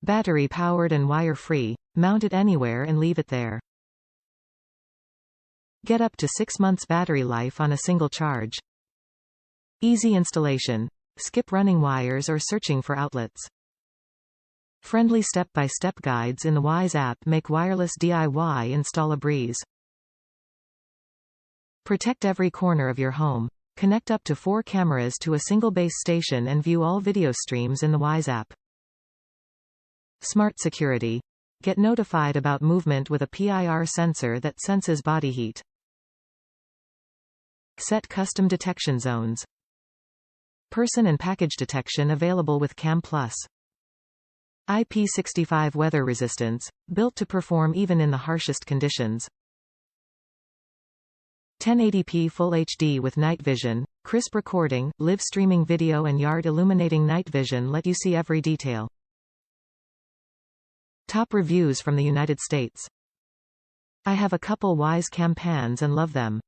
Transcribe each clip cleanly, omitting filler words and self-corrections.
Battery-powered and wire-free. Mount it anywhere and leave it there. Get up to 6 months battery life on a single charge. Easy installation. Skip running wires or searching for outlets. Friendly step-by-step guides in the Wyze app make wireless DIY install a breeze. Protect every corner of your home. Connect up to 4 cameras to a single base station and view all video streams in the Wyze app. Smart security. Get notified about movement with a PIR sensor that senses body heat. Set custom detection zones. Person and package detection available with CamPlus. IP65 weather resistance, built to perform even in the harshest conditions. 1080p Full HD with night vision, crisp recording, live streaming video and yard-illuminating night vision let you see every detail. Top reviews from the United States. I have a couple Wyze cam pans and love them.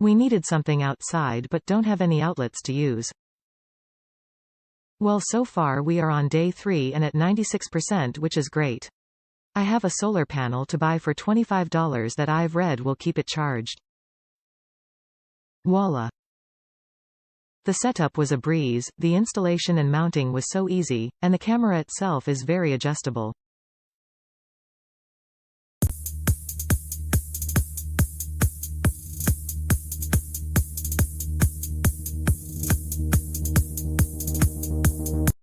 We needed something outside but don't have any outlets to use. Well, so far we are on day 3 and at 96%, which is great. I have a solar panel to buy for $25 that I've read will keep it charged. Voila! The setup was a breeze, the installation and mounting was so easy, and the camera itself is very adjustable.